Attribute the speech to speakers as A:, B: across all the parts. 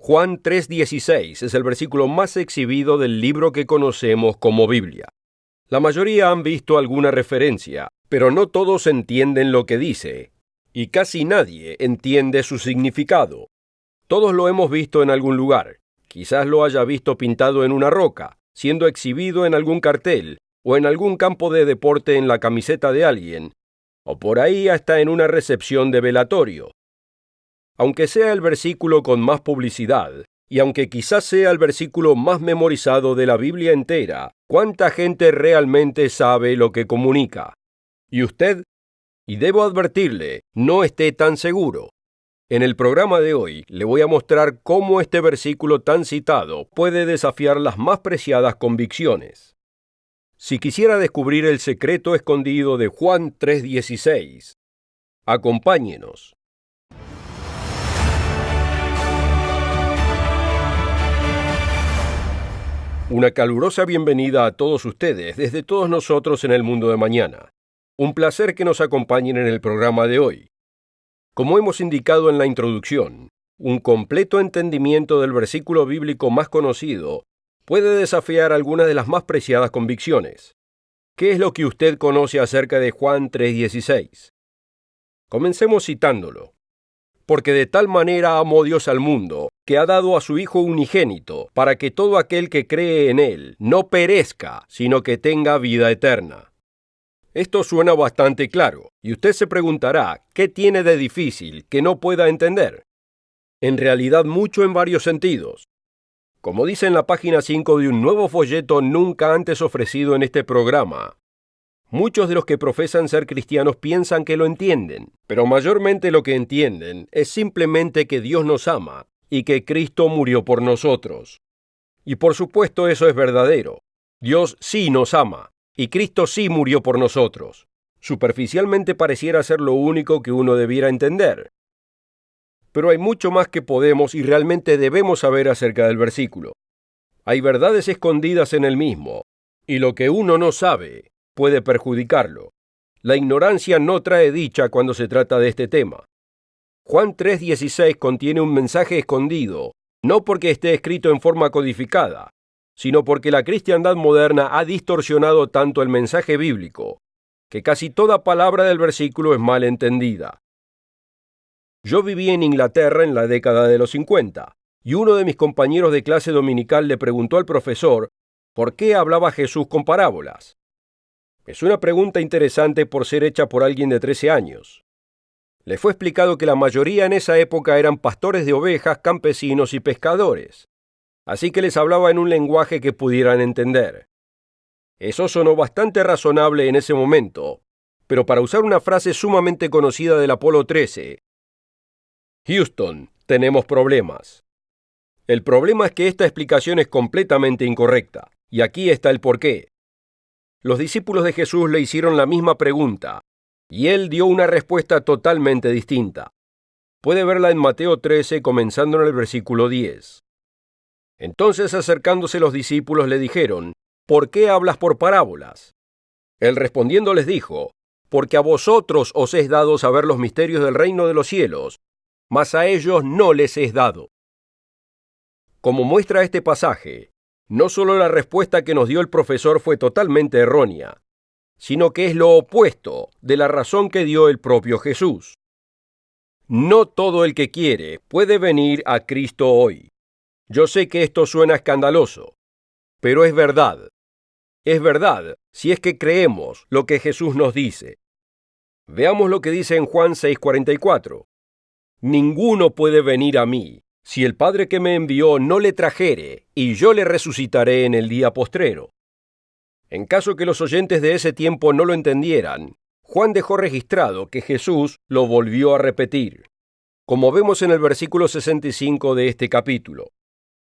A: Juan 3:16 es el versículo más exhibido del libro que conocemos como Biblia. La mayoría han visto alguna referencia, pero no todos entienden lo que dice, y casi nadie entiende su significado. Todos lo hemos visto en algún lugar. Quizás lo haya visto pintado en una roca, siendo exhibido en algún cartel, o en algún campo de deporte en la camiseta de alguien, o por ahí hasta en una recepción de velatorio. Aunque sea el versículo con más publicidad, y aunque quizás sea el versículo más memorizado de la Biblia entera, ¿cuánta gente realmente sabe lo que comunica? ¿Y usted? Y debo advertirle, no esté tan seguro. En el programa de hoy le voy a mostrar cómo este versículo tan citado puede desafiar las más preciadas convicciones. Si quisiera descubrir el secreto escondido de Juan 3:16, acompáñenos. Una calurosa bienvenida a todos ustedes desde todos nosotros en el mundo de mañana. Un placer que nos acompañen en el programa de hoy. Como hemos indicado en la introducción, un completo entendimiento del versículo bíblico más conocido puede desafiar algunas de las más preciadas convicciones. ¿Qué es lo que usted conoce acerca de Juan 3:16? Comencemos citándolo. Porque de tal manera amó Dios al mundo, que ha dado a su Hijo unigénito, para que todo aquel que cree en Él no perezca, sino que tenga vida eterna. Esto suena bastante claro, y usted se preguntará, ¿qué tiene de difícil que no pueda entender? En realidad mucho en varios sentidos. Como dice en la página 5 de un nuevo folleto nunca antes ofrecido en este programa, muchos de los que profesan ser cristianos piensan que lo entienden, pero mayormente lo que entienden es simplemente que Dios nos ama y que Cristo murió por nosotros. Y por supuesto eso es verdadero. Dios sí nos ama, y Cristo sí murió por nosotros. Superficialmente pareciera ser lo único que uno debiera entender. Pero hay mucho más que podemos y realmente debemos saber acerca del versículo. Hay verdades escondidas en el mismo, y lo que uno no sabe puede perjudicarlo. La ignorancia no trae dicha cuando se trata de este tema. Juan 3:16 contiene un mensaje escondido, no porque esté escrito en forma codificada, sino porque la cristiandad moderna ha distorsionado tanto el mensaje bíblico, que casi toda palabra del versículo es mal entendida. Yo viví en Inglaterra en la década de los 50, y uno de mis compañeros de clase dominical le preguntó al profesor por qué hablaba Jesús con parábolas. Es una pregunta interesante por ser hecha por alguien de 13 años. Le fue explicado que la mayoría en esa época eran pastores de ovejas, campesinos y pescadores, así que les hablaba en un lenguaje que pudieran entender. Eso sonó bastante razonable en ese momento, pero para usar una frase sumamente conocida del Apolo 13, Houston, tenemos problemas. El problema es que esta explicación es completamente incorrecta, y aquí está el porqué. Los discípulos de Jesús le hicieron la misma pregunta, y él dio una respuesta totalmente distinta. Puede verla en Mateo 13, comenzando en el versículo 10. Entonces, acercándose los discípulos, le dijeron, ¿por qué hablas por parábolas? Él respondiendo les dijo, porque a vosotros os es dado saber los misterios del reino de los cielos, mas a ellos no les es dado. Como muestra este pasaje, no solo la respuesta que nos dio el profesor fue totalmente errónea, sino que es lo opuesto de la razón que dio el propio Jesús. No todo el que quiere puede venir a Cristo hoy. Yo sé que esto suena escandaloso, pero es verdad. Es verdad si es que creemos lo que Jesús nos dice. Veamos lo que dice en Juan 6:44. Ninguno puede venir a mí, si el Padre que me envió no le trajere, y yo le resucitaré en el día postrero. En caso que los oyentes de ese tiempo no lo entendieran, Juan dejó registrado que Jesús lo volvió a repetir, como vemos en el versículo 65 de este capítulo.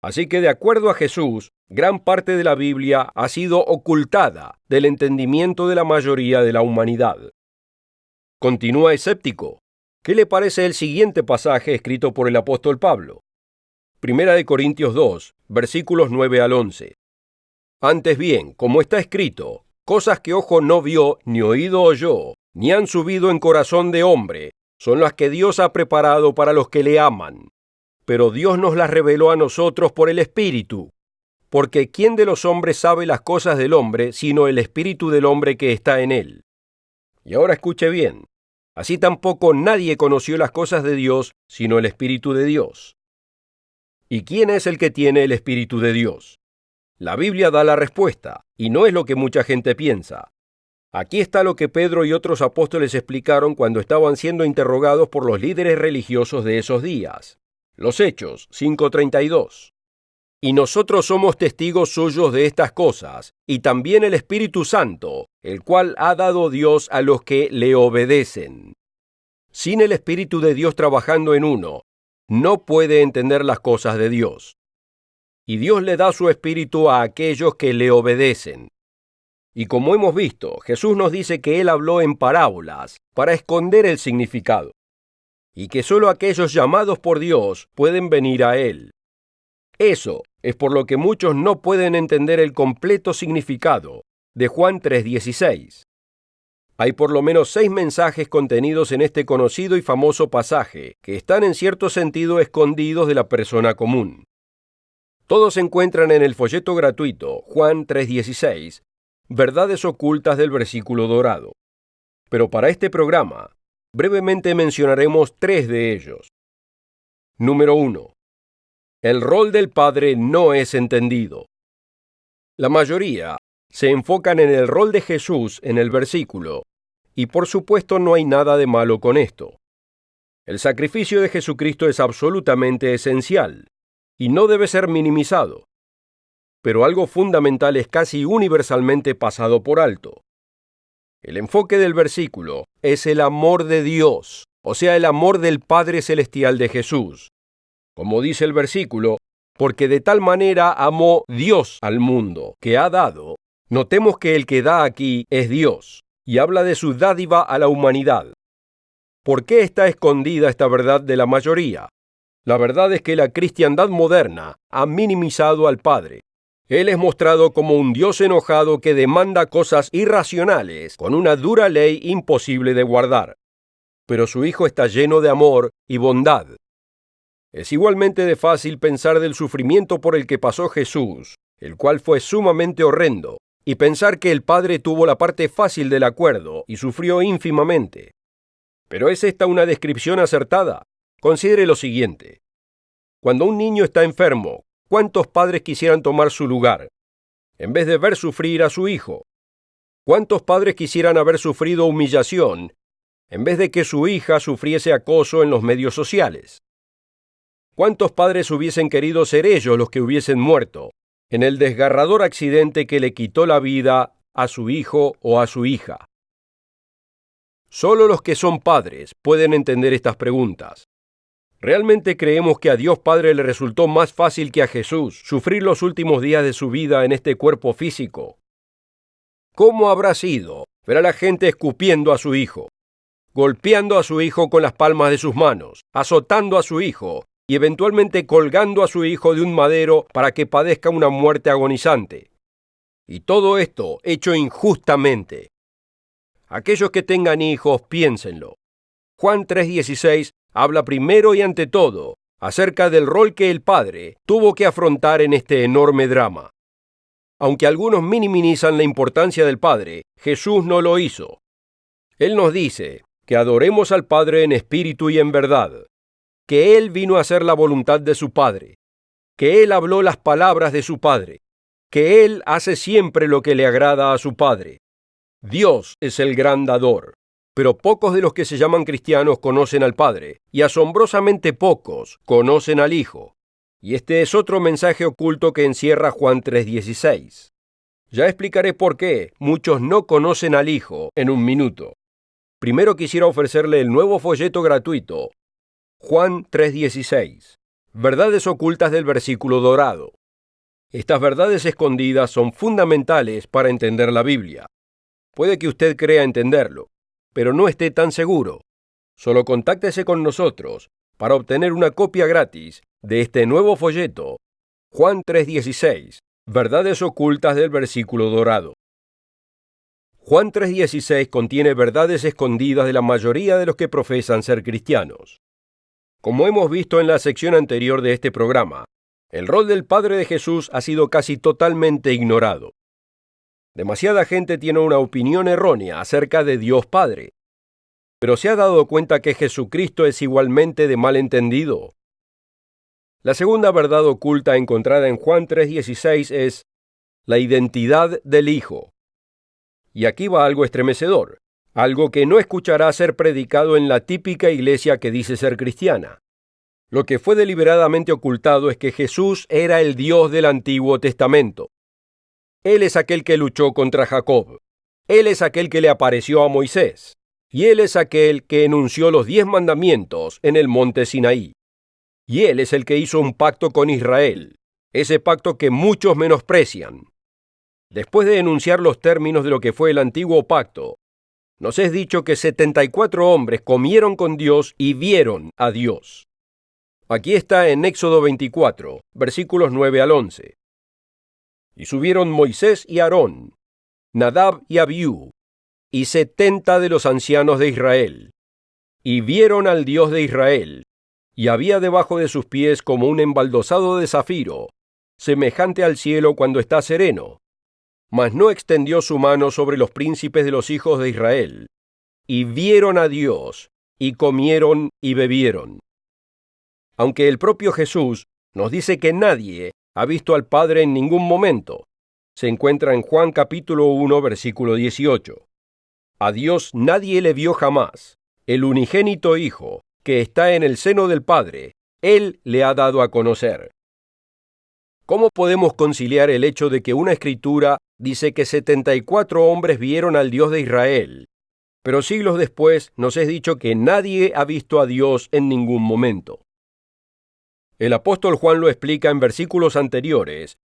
A: Así que de acuerdo a Jesús, gran parte de la Biblia ha sido ocultada del entendimiento de la mayoría de la humanidad. Continúa escéptico. ¿Qué le parece el siguiente pasaje escrito por el apóstol Pablo? Primera de Corintios 2, versículos 9 al 11. Antes bien, como está escrito, cosas que ojo no vio, ni oído oyó, ni han subido en corazón de hombre, son las que Dios ha preparado para los que le aman. pero Dios nos las reveló a nosotros por el Espíritu. Porque ¿quién de los hombres sabe las cosas del hombre, sino el Espíritu del hombre que está en él? Y ahora escuche bien. Así tampoco nadie conoció las cosas de Dios, sino el Espíritu de Dios. ¿Y quién es el que tiene el Espíritu de Dios? La Biblia da la respuesta, y no es lo que mucha gente piensa. Aquí está lo que Pedro y otros apóstoles explicaron cuando estaban siendo interrogados por los líderes religiosos de esos días. Los Hechos 5:32. Y nosotros somos testigos suyos de estas cosas, y también el Espíritu Santo, el cual ha dado Dios a los que le obedecen. Sin el Espíritu de Dios trabajando en uno, no puede entender las cosas de Dios. Y Dios le da su Espíritu a aquellos que le obedecen. Y como hemos visto, Jesús nos dice que Él habló en parábolas para esconder el significado, y que solo aquellos llamados por Dios pueden venir a Él. Eso es por lo que muchos no pueden entender el completo significado de Juan 3:16. Hay por lo menos 6 mensajes contenidos en este conocido y famoso pasaje que están en cierto sentido escondidos de la persona común. Todos se encuentran en el folleto gratuito Juan 3:16, verdades ocultas del versículo dorado. Pero para este programa, brevemente mencionaremos 3 de ellos. Número 1. El rol del Padre no es entendido. La mayoría se enfocan en el rol de Jesús en el versículo, y por supuesto no hay nada de malo con esto. El sacrificio de Jesucristo es absolutamente esencial, y no debe ser minimizado. Pero algo fundamental es casi universalmente pasado por alto. El enfoque del versículo es el amor de Dios, o sea, el amor del Padre Celestial de Jesús. Como dice el versículo, porque de tal manera amó Dios al mundo, que ha dado. Notemos que el que da aquí es Dios, y habla de su dádiva a la humanidad. ¿Por qué está escondida esta verdad de la mayoría? La verdad es que la cristiandad moderna ha minimizado al Padre. Él es mostrado como un Dios enojado que demanda cosas irracionales con una dura ley imposible de guardar. Pero su Hijo está lleno de amor y bondad. Es igualmente de fácil pensar del sufrimiento por el que pasó Jesús, el cual fue sumamente horrendo, y pensar que el Padre tuvo la parte fácil del acuerdo y sufrió ínfimamente. ¿Pero es esta una descripción acertada? Considere lo siguiente. Cuando un niño está enfermo, ¿cuántos padres quisieran tomar su lugar, en vez de ver sufrir a su hijo? ¿Cuántos padres quisieran haber sufrido humillación, en vez de que su hija sufriese acoso en los medios sociales? ¿Cuántos padres hubiesen querido ser ellos los que hubiesen muerto en el desgarrador accidente que le quitó la vida a su hijo o a su hija? Solo los que son padres pueden entender estas preguntas. ¿Realmente creemos que a Dios Padre le resultó más fácil que a Jesús sufrir los últimos días de su vida en este cuerpo físico? ¿Cómo habrá sido ver a la gente escupiendo a su hijo, golpeando a su hijo con las palmas de sus manos, azotando a su hijo y eventualmente colgando a su hijo de un madero para que padezca una muerte agonizante? Y todo esto hecho injustamente. Aquellos que tengan hijos, piénsenlo. Juan 3:16 habla primero y ante todo acerca del rol que el Padre tuvo que afrontar en este enorme drama. Aunque algunos minimizan la importancia del Padre, Jesús no lo hizo. Él nos dice que adoremos al Padre en espíritu y en verdad, que Él vino a hacer la voluntad de su Padre, que Él habló las palabras de su Padre, que Él hace siempre lo que le agrada a su Padre. Dios es el gran dador. Pero pocos de los que se llaman cristianos conocen al Padre, y asombrosamente pocos conocen al Hijo. Y este es otro mensaje oculto que encierra Juan 3:16. Ya explicaré por qué muchos no conocen al Hijo en un minuto. Primero quisiera ofrecerle el nuevo folleto gratuito, Juan 3:16, verdades ocultas del versículo dorado. Estas verdades escondidas son fundamentales para entender la Biblia. Puede que usted crea entenderlo, pero no esté tan seguro. Solo contáctese con nosotros para obtener una copia gratis de este nuevo folleto, Juan 3:16, verdades ocultas del versículo dorado. Juan 3:16 contiene verdades escondidas de la mayoría de los que profesan ser cristianos. Como hemos visto en la sección anterior de este programa, el rol del Padre de Jesús ha sido casi totalmente ignorado. Demasiada gente tiene una opinión errónea acerca de Dios Padre. ¿Pero se ha dado cuenta que Jesucristo es igualmente de mal entendido? La segunda verdad oculta encontrada en Juan 3:16 es la identidad del Hijo. Y aquí va algo estremecedor, algo que no escuchará ser predicado en la típica iglesia que dice ser cristiana. Lo que fue deliberadamente ocultado es que Jesús era el Dios del Antiguo Testamento. Él es aquel que luchó contra Jacob. Él es aquel que le apareció a Moisés. Y Él es aquel que enunció los 10 mandamientos en el monte Sinaí. Y Él es el que hizo un pacto con Israel, ese pacto que muchos menosprecian. Después de enunciar los términos de lo que fue el antiguo pacto, nos es dicho que 74 hombres comieron con Dios y vieron a Dios. Aquí está en Éxodo 24, versículos 9 al 11. Y subieron Moisés y Aarón, Nadab y Abiú, y 70 de los ancianos de Israel, y vieron al Dios de Israel, y había debajo de sus pies como un embaldosado de zafiro, semejante al cielo cuando está sereno. Mas no extendió su mano sobre los príncipes de los hijos de Israel, y vieron a Dios, y comieron y bebieron. Aunque el propio Jesús nos dice que nadie ha visto al Padre en ningún momento, se encuentra en Juan capítulo 1, versículo 18. A Dios nadie le vio jamás. El unigénito Hijo, que está en el seno del Padre, Él le ha dado a conocer. ¿Cómo podemos conciliar el hecho de que una escritura dice que 74 hombres vieron al Dios de Israel, pero siglos después nos es dicho que nadie ha visto a Dios en ningún momento? El apóstol Juan lo explica en versículos anteriores,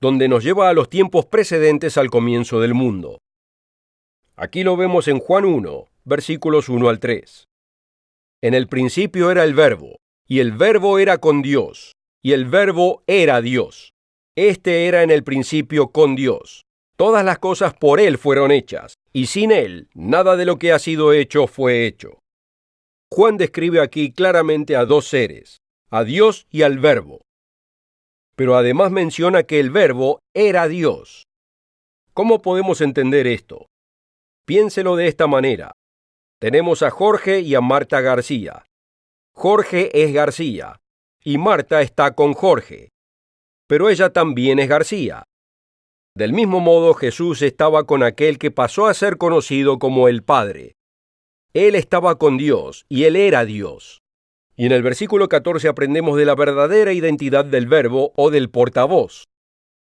A: donde nos lleva a los tiempos precedentes al comienzo del mundo. Aquí lo vemos en Juan 1, versículos 1 al 3. En el principio era el Verbo, y el Verbo era con Dios, y el Verbo era Dios. Este era en el principio con Dios. Todas las cosas por Él fueron hechas, y sin Él nada de lo que ha sido hecho fue hecho. Juan describe aquí claramente a dos seres, a Dios y al Verbo. Pero además menciona que el Verbo era Dios. ¿Cómo podemos entender esto? Piénselo de esta manera. Tenemos a Jorge y a Marta García. Jorge es García, y Marta está con Jorge. Pero ella también es García. Del mismo modo, Jesús estaba con aquel que pasó a ser conocido como el Padre. Él estaba con Dios, y Él era Dios. Y en el versículo 14 aprendemos de la verdadera identidad del Verbo o del portavoz.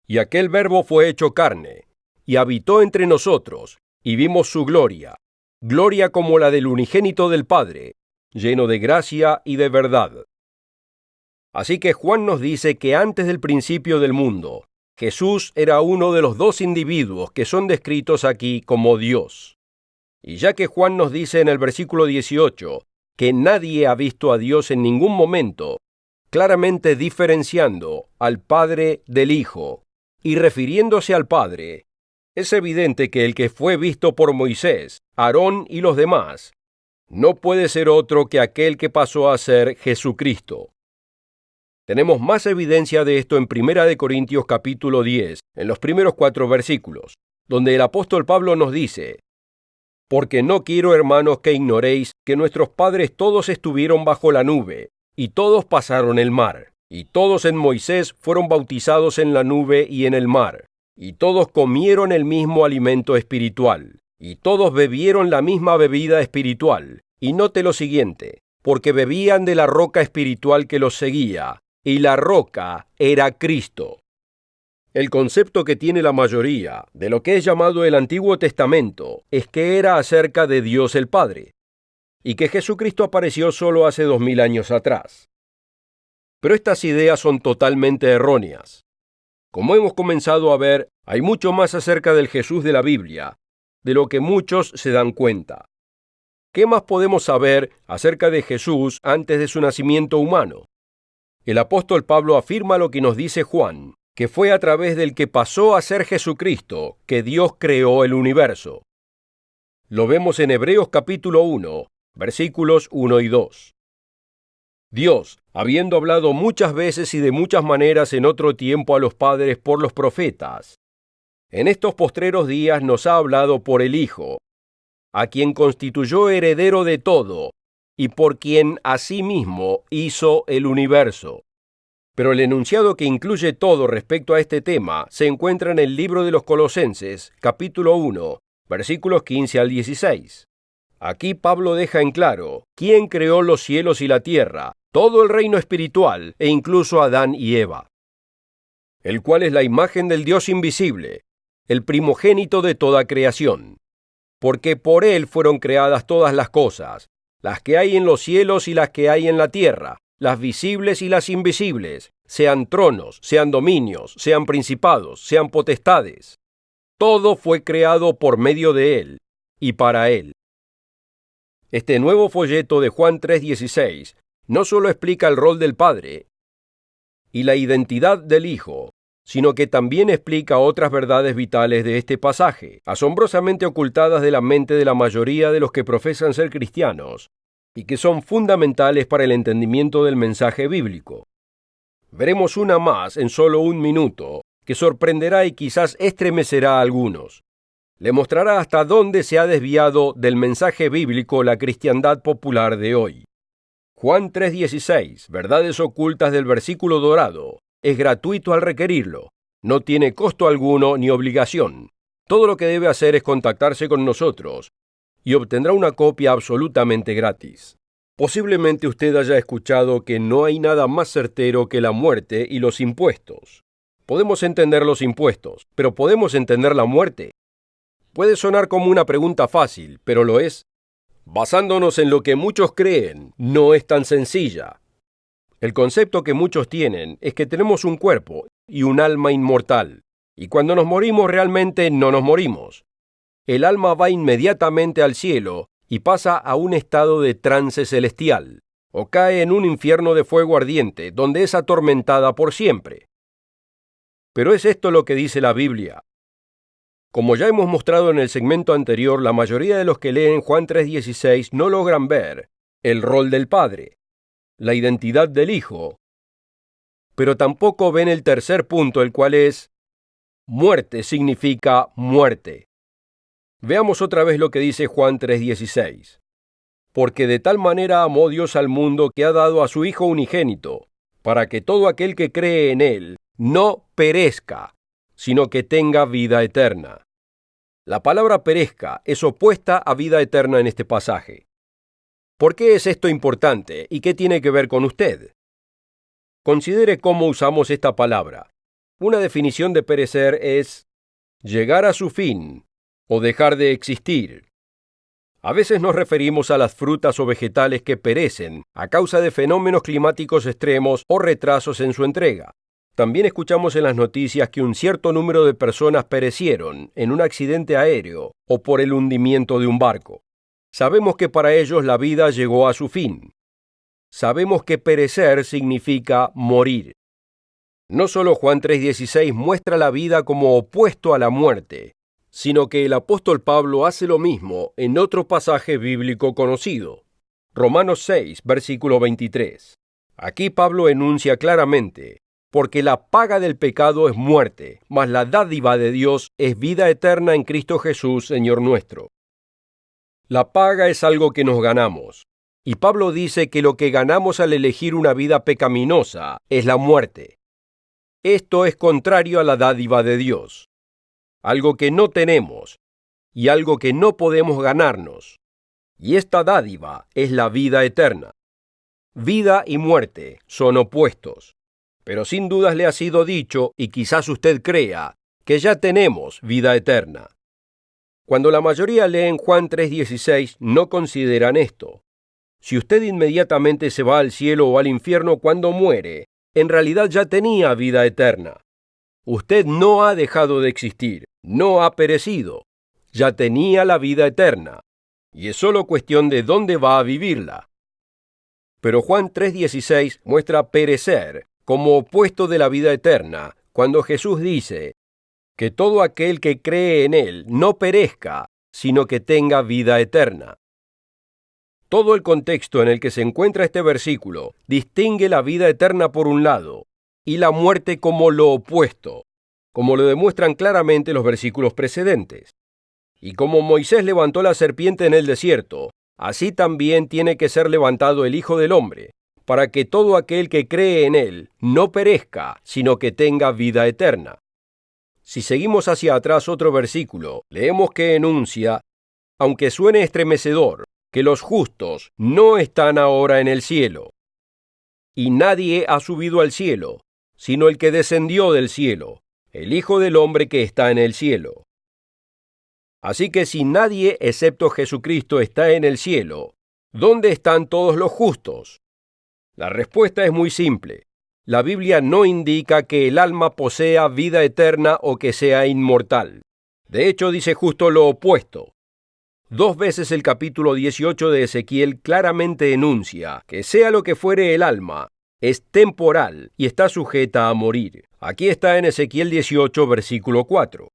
A: Y aquel Verbo fue hecho carne, y habitó entre nosotros, y vimos su gloria, gloria como la del unigénito del Padre, lleno de gracia y de verdad. Así que Juan nos dice que antes del principio del mundo, Jesús era uno de los dos individuos que son descritos aquí como Dios. Y ya que Juan nos dice en el versículo 18 que nadie ha visto a Dios en ningún momento, claramente diferenciando al Padre del Hijo y refiriéndose al Padre, es evidente que el que fue visto por Moisés, Aarón y los demás, no puede ser otro que aquel que pasó a ser Jesucristo. Tenemos más evidencia de esto en 1 Corintios capítulo 10, en los primeros 4 versículos, donde el apóstol Pablo nos dice: «Porque no quiero, hermanos, que ignoréis que nuestros padres todos estuvieron bajo la nube, y todos pasaron el mar, y todos en Moisés fueron bautizados en la nube y en el mar, y todos comieron el mismo alimento espiritual, y todos bebieron la misma bebida espiritual, y note lo siguiente, porque bebían de la roca espiritual que los seguía, y la roca era Cristo». El concepto que tiene la mayoría de lo que es llamado el Antiguo Testamento es que era acerca de Dios el Padre, y que Jesucristo apareció solo hace 2000 años atrás. Pero estas ideas son totalmente erróneas. Como hemos comenzado a ver, hay mucho más acerca del Jesús de la Biblia, de lo que muchos se dan cuenta. ¿Qué más podemos saber acerca de Jesús antes de su nacimiento humano? El apóstol Pablo afirma lo que nos dice Juan, que fue a través del que pasó a ser Jesucristo que Dios creó el universo. Lo vemos en Hebreos capítulo 1, versículos 1 y 2. Dios, habiendo hablado muchas veces y de muchas maneras en otro tiempo a los padres por los profetas, en estos postreros días nos ha hablado por el Hijo, a quien constituyó heredero de todo, y por quien asimismo hizo el universo. Pero el enunciado que incluye todo respecto a este tema se encuentra en el libro de los Colosenses, capítulo 1, versículos 15 al 16. Aquí Pablo deja en claro quién creó los cielos y la tierra, todo el reino espiritual e incluso Adán y Eva, el cual es la imagen del Dios invisible, el primogénito de toda creación. Porque por él fueron creadas todas las cosas, las que hay en los cielos y las que hay en la tierra, las visibles y las invisibles, sean tronos, sean dominios, sean principados, sean potestades. Todo fue creado por medio de él y para él. Este nuevo folleto de Juan 3:16 no solo explica el rol del Padre y la identidad del Hijo, sino que también explica otras verdades vitales de este pasaje, asombrosamente ocultadas de la mente de la mayoría de los que profesan ser cristianos, y que son fundamentales para el entendimiento del mensaje bíblico. Veremos una más en solo un minuto, que sorprenderá y quizás estremecerá a algunos. Le mostrará hasta dónde se ha desviado del mensaje bíblico la cristiandad popular de hoy. Juan 3:16, verdades ocultas del versículo dorado, es gratuito al requerirlo. No tiene costo alguno ni obligación. Todo lo que debe hacer es contactarse con nosotros y obtendrá una copia absolutamente gratis. Posiblemente usted haya escuchado que no hay nada más certero que la muerte y los impuestos. Podemos entender los impuestos, pero ¿podemos entender la muerte? Puede sonar como una pregunta fácil, pero lo es. Basándonos en lo que muchos creen, no es tan sencilla. El concepto que muchos tienen es que tenemos un cuerpo y un alma inmortal, y cuando nos morimos realmente no nos morimos. El alma va inmediatamente al cielo y pasa a un estado de trance celestial, o cae en un infierno de fuego ardiente, donde es atormentada por siempre. Pero ¿es esto lo que dice la Biblia? Como ya hemos mostrado en el segmento anterior, la mayoría de los que leen Juan 3:16 no logran ver el rol del Padre, la identidad del Hijo, pero tampoco ven el tercer punto, el cual es: muerte significa muerte. Veamos otra vez lo que dice Juan 3:16. Porque de tal manera amó Dios al mundo que ha dado a su Hijo unigénito, para que todo aquel que cree en él no perezca, sino que tenga vida eterna. La palabra perezca es opuesta a vida eterna en este pasaje. ¿Por qué es esto importante y qué tiene que ver con usted? Considere cómo usamos esta palabra. Una definición de perecer es llegar a su fin o dejar de existir. A veces nos referimos a las frutas o vegetales que perecen a causa de fenómenos climáticos extremos o retrasos en su entrega. También escuchamos en las noticias que un cierto número de personas perecieron en un accidente aéreo o por el hundimiento de un barco. Sabemos que para ellos la vida llegó a su fin. Sabemos que perecer significa morir. No solo Juan 3:16 muestra la vida como opuesto a la muerte, sino que el apóstol Pablo hace lo mismo en otro pasaje bíblico conocido, Romanos 6, versículo 23. Aquí Pablo enuncia claramente: porque la paga del pecado es muerte, mas la dádiva de Dios es vida eterna en Cristo Jesús, Señor nuestro. La paga es algo que nos ganamos, y Pablo dice que lo que ganamos al elegir una vida pecaminosa es la muerte. Esto es contrario a la dádiva de Dios, algo que no tenemos y algo que no podemos ganarnos. Y esta dádiva es la vida eterna. Vida y muerte son opuestos. Pero sin dudas le ha sido dicho, y quizás usted crea, que ya tenemos vida eterna. Cuando la mayoría leen Juan 3:16, no consideran esto. Si usted inmediatamente se va al cielo o al infierno cuando muere, en realidad ya tenía vida eterna. Usted no ha dejado de existir, no ha perecido, ya tenía la vida eterna, y es solo cuestión de dónde va a vivirla. Pero Juan 3:16 muestra perecer como opuesto de la vida eterna, cuando Jesús dice que todo aquel que cree en él no perezca, sino que tenga vida eterna. Todo el contexto en el que se encuentra este versículo distingue la vida eterna por un lado y la muerte como lo opuesto, como lo demuestran claramente los versículos precedentes. Y como Moisés levantó la serpiente en el desierto, así también tiene que ser levantado el Hijo del Hombre, para que todo aquel que cree en él no perezca, sino que tenga vida eterna. Si seguimos hacia atrás otro versículo, leemos que enuncia, aunque suene estremecedor, que los justos no están ahora en el cielo. Y nadie ha subido al cielo, sino el que descendió del cielo, el Hijo del Hombre que está en el cielo. Así que si nadie excepto Jesucristo está en el cielo, ¿dónde están todos los justos? La respuesta es muy simple. La Biblia no indica que el alma posea vida eterna o que sea inmortal. De hecho, dice justo lo opuesto. 2 veces el capítulo 18 de Ezequiel claramente enuncia que sea lo que fuere el alma, es temporal y está sujeta a morir. Aquí está en Ezequiel 18, versículo 4.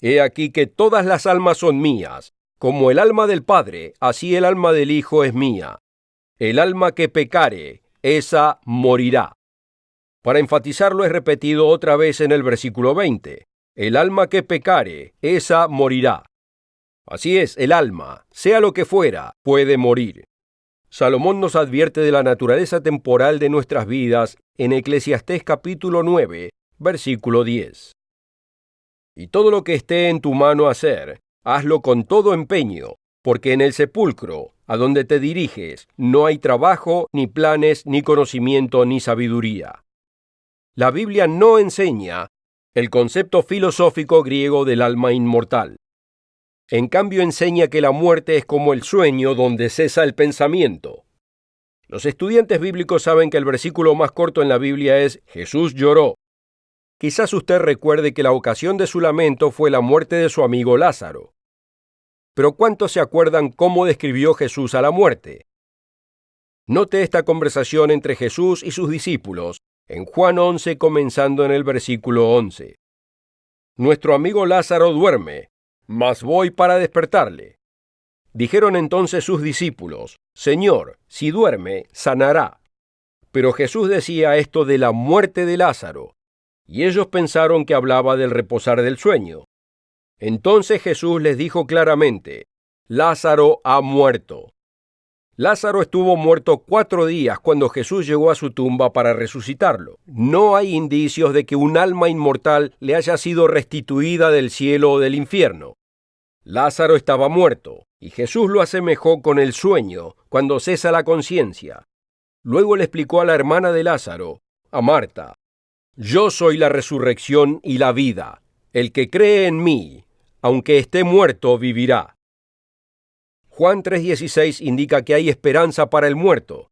A: He aquí que todas las almas son mías, como el alma del Padre, así el alma del Hijo es mía. El alma que pecare, esa morirá. Para enfatizarlo es repetido otra vez en el versículo 20. El alma que pecare, esa morirá. Así es, el alma, sea lo que fuera, puede morir. Salomón nos advierte de la naturaleza temporal de nuestras vidas en Eclesiastés capítulo 9, versículo 10. Y todo lo que esté en tu mano hacer, hazlo con todo empeño, porque en el sepulcro, a donde te diriges, no hay trabajo, ni planes, ni conocimiento, ni sabiduría. La Biblia no enseña el concepto filosófico griego del alma inmortal. En cambio enseña que la muerte es como el sueño donde cesa el pensamiento. Los estudiantes bíblicos saben que el versículo más corto en la Biblia es Jesús lloró. Quizás usted recuerde que la ocasión de su lamento fue la muerte de su amigo Lázaro. Pero ¿cuántos se acuerdan cómo describió Jesús a la muerte? Note esta conversación entre Jesús y sus discípulos en Juan 11, comenzando en el versículo 11. Nuestro amigo Lázaro duerme, mas voy para despertarle. Dijeron entonces sus discípulos, Señor, si duerme, sanará. Pero Jesús decía esto de la muerte de Lázaro, y ellos pensaron que hablaba del reposar del sueño. Entonces Jesús les dijo claramente, Lázaro ha muerto. Lázaro estuvo muerto 4 días cuando Jesús llegó a su tumba para resucitarlo. No hay indicios de que un alma inmortal le haya sido restituida del cielo o del infierno. Lázaro estaba muerto, y Jesús lo asemejó con el sueño, cuando cesa la conciencia. Luego le explicó a la hermana de Lázaro, a Marta, Yo soy la resurrección y la vida. El que cree en mí, aunque esté muerto, vivirá. Juan 3:16 indica que hay esperanza para el muerto.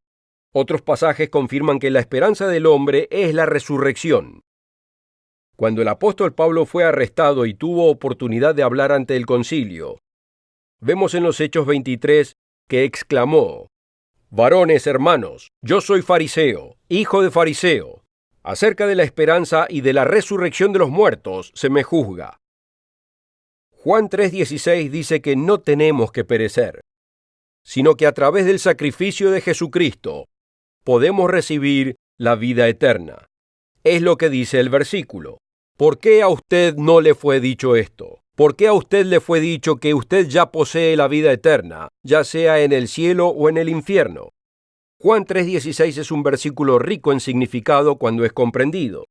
A: Otros pasajes confirman que la esperanza del hombre es la resurrección. Cuando el apóstol Pablo fue arrestado y tuvo oportunidad de hablar ante el concilio, vemos en los Hechos 23 que exclamó, Varones hermanos, yo soy fariseo, hijo de fariseo. Acerca de la esperanza y de la resurrección de los muertos se me juzga. Juan 3:16 dice que no tenemos que perecer, sino que a través del sacrificio de Jesucristo podemos recibir la vida eterna. Es lo que dice el versículo. ¿Por qué a usted no le fue dicho esto? ¿Por qué a usted le fue dicho que usted ya posee la vida eterna, ya sea en el cielo o en el infierno? Juan 3:16 es un versículo rico en significado cuando es comprendido.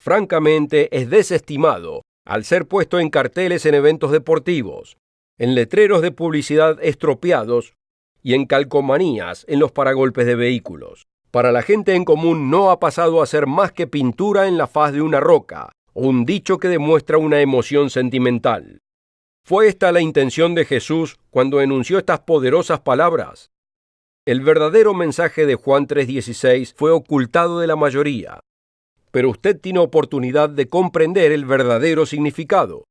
A: Francamente, es desestimado al ser puesto en carteles en eventos deportivos, en letreros de publicidad estropeados y en calcomanías en los paragolpes de vehículos. Para la gente en común no ha pasado a ser más que pintura en la faz de una roca o un dicho que demuestra una emoción sentimental. ¿Fue esta la intención de Jesús cuando enunció estas poderosas palabras? El verdadero mensaje de Juan 3:16 fue ocultado de la mayoría, pero usted tiene oportunidad de comprender el verdadero significado.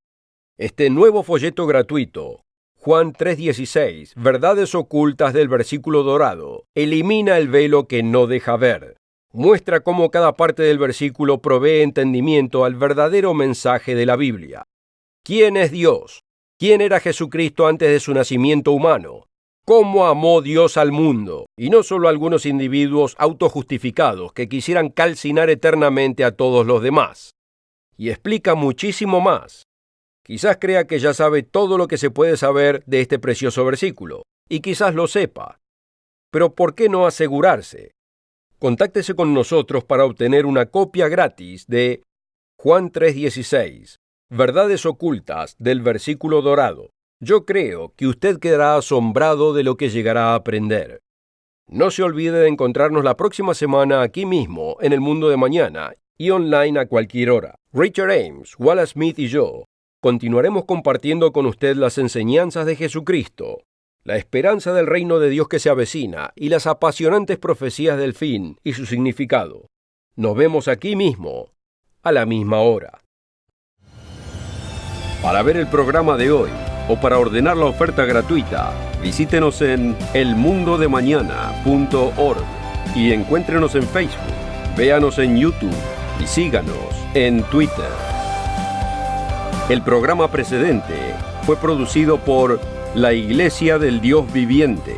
A: Este nuevo folleto gratuito, Juan 3:16, Verdades ocultas del versículo dorado, elimina el velo que no deja ver. Muestra cómo cada parte del versículo provee entendimiento al verdadero mensaje de la Biblia. ¿Quién es Dios? ¿Quién era Jesucristo antes de su nacimiento humano? cómo amó Dios al mundo, y no solo a algunos individuos autojustificados que quisieran calcinar eternamente a todos los demás. Y explica muchísimo más. Quizás crea que ya sabe todo lo que se puede saber de este precioso versículo, y quizás lo sepa. Pero ¿por qué no asegurarse? Contáctese con nosotros para obtener una copia gratis de Juan 3:16, Verdades ocultas del versículo dorado. Yo creo que usted quedará asombrado de lo que llegará a aprender. No se olvide de encontrarnos la próxima semana aquí mismo en El Mundo de Mañana y online a cualquier hora. Richard Ames, Wallace Smith y yo continuaremos compartiendo con usted las enseñanzas de Jesucristo, la esperanza del reino de Dios que se avecina y las apasionantes profecías del fin y su significado. Nos vemos aquí mismo, a la misma hora. Para ver el programa de hoy o para ordenar la oferta gratuita, visítenos en elmundodemañana.org y encuéntrenos en Facebook, véanos en YouTube y síganos en Twitter. El programa precedente fue producido por La Iglesia del Dios Viviente.